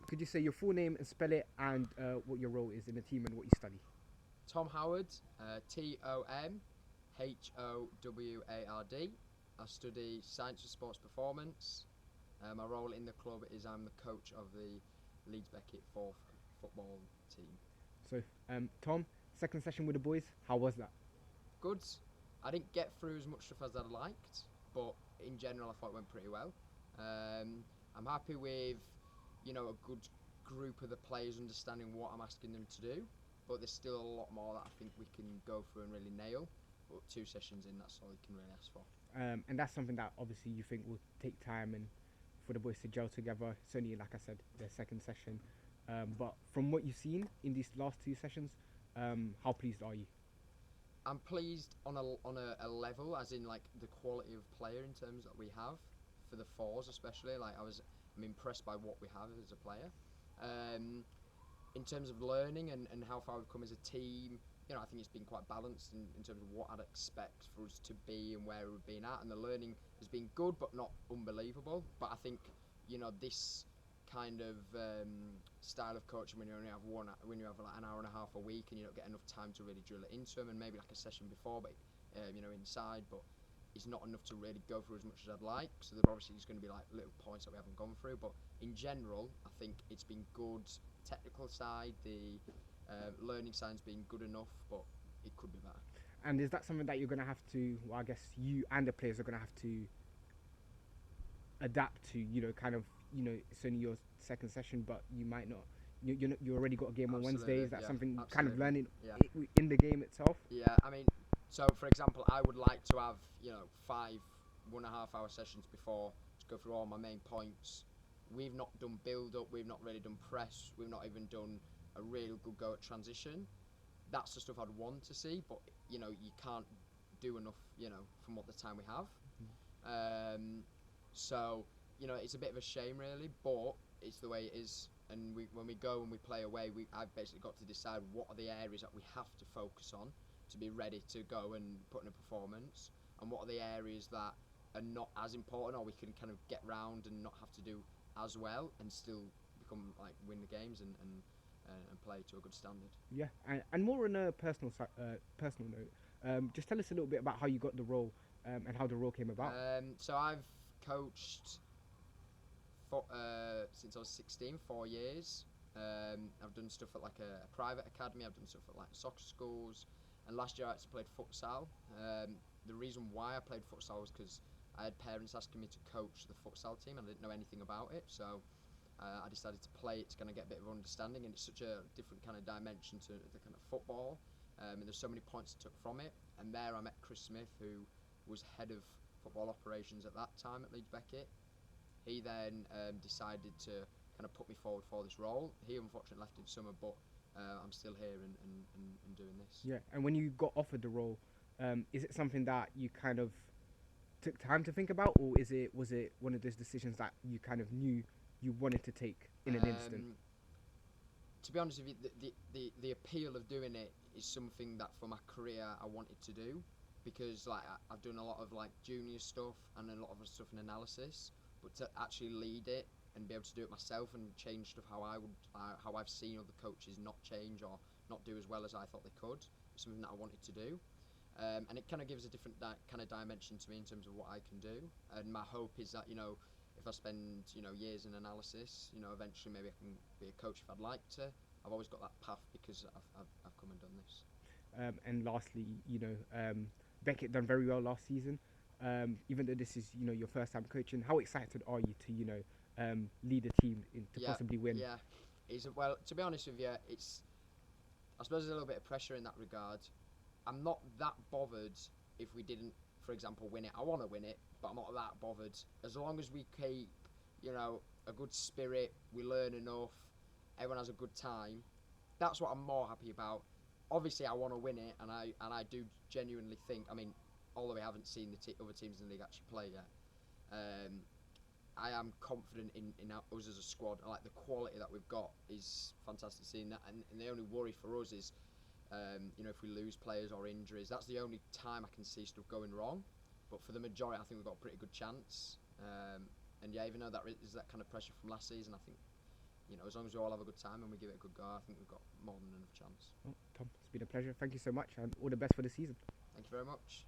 Could you say your full name and spell it, and what your role is in the team and what you study? Tom Howard, TomHoward. I study Science and Sports Performance. My role in the club is I'm the coach of the Leeds Beckett 4th football team. So, Tom, second session with the boys. How was that? Good. I didn't get through as much stuff as I'd liked, but in general I thought it went pretty well. I'm happy with, a good group of the players understanding what I'm asking them to do, but there's still a lot more that I think we can go through and really nail. But 2 sessions in, that's all you can really ask for. And that's something that obviously you think will take time and for the boys to gel together. It's only, like I said, their second session. But from what you've seen in these last 2 sessions, how pleased are you? I'm pleased on a level, as in like the quality of player in terms that we have for the 4s especially. I'm impressed by what we have as a player. In terms of learning and how far we've come as a team, I think it's been quite balanced in terms of what I'd expect for us to be and where we've been at. And the learning has been good, but not unbelievable. But I think, this kind of style of coaching when you only have like an hour and a half a week and you don't get enough time to really drill it into them, and maybe like a session before, but inside, but it's not enough to really go through as much as I'd like. So there obviously is going to be like little points that we haven't gone through, but in general, I think it's been good. Technical side, the learning side's been good enough, but it could be better. And is that something that you're going to have to, well, I guess you and the players are going to have to adapt to, it's only your second session, but you might not, you already got a game on Wednesday. Is that something you kind of learning in the game itself? Yeah, so for example, I would like to have, 5 1.5 hour sessions before to go through all my main points. We've not done build up, we've not really done press, we've not even done a real good go at transition. That's the stuff I'd want to see, but you can't do enough, from what the time we have. So it's a bit of a shame really, but it's the way it is. And when we go and we play away, I've basically got to decide what are the areas that we have to focus on to be ready to go and put in a performance, and what are the areas that are not as important, or we can kind of get round and not have to do as well and still win the games and play to a good standard. Yeah, and more on a personal note, just tell us a little bit about how you got the role and how the role came about. So I've coached since I was 16, 4 years. I've done stuff at like a private academy, I've done stuff at like soccer schools, and last year I actually played futsal. The reason why I played futsal was because I had parents asking me to coach the futsal team and I didn't know anything about it, so I decided to play it to kind of get a bit of understanding, and it's such a different kind of dimension to the kind of football, and there's so many points I took from it. And there I met Chris Smith, who was head of football operations at that time at Leeds Beckett. He then decided to kind of put me forward for this role. He unfortunately left in summer, but I'm still here and doing this. Yeah, and when you got offered the role, is it something that you kind of took time to think about, or was it one of those decisions that you kind of knew you wanted to take in an instant? To be honest with you, the appeal of doing it is something that for my career I wanted to do, because I've done a lot of junior stuff and a lot of stuff in analysis, but to actually lead it and be able to do it myself and change stuff how I've seen other coaches not change or not do as well as I thought they could, is something that I wanted to do. And it kind of gives a different kind of dimension to me in terms of what I can do. And my hope is that, if I spend, years in analysis, eventually maybe I can be a coach if I'd like to. I've always got that path because I've come and done this. And lastly, Beckett done very well last season. Even though this is, your first time coaching, how excited are you to, lead a team to possibly win? Yeah, well, to be honest with you, I suppose there's a little bit of pressure in that regard. I'm not that bothered if we didn't, for example, win it. I want to win it, but I'm not that bothered. As long as we keep, a good spirit, we learn enough, everyone has a good time, that's what I'm more happy about. Obviously, I want to win it, and I do genuinely think, although we haven't seen the other teams in the league actually play yet, I am confident in us as a squad. Like the quality that we've got is fantastic seeing that, and the only worry for us is, if we lose players or injuries, that's the only time I can see stuff going wrong. But for the majority, I think we've got a pretty good chance. And yeah, even though that is that kind of pressure from last season, I think you know, as long as we all have a good time and we give it a good go, I think we've got more than enough chance. Well, Tom, it's been a pleasure. Thank you so much, and all the best for the season. Thank you very much.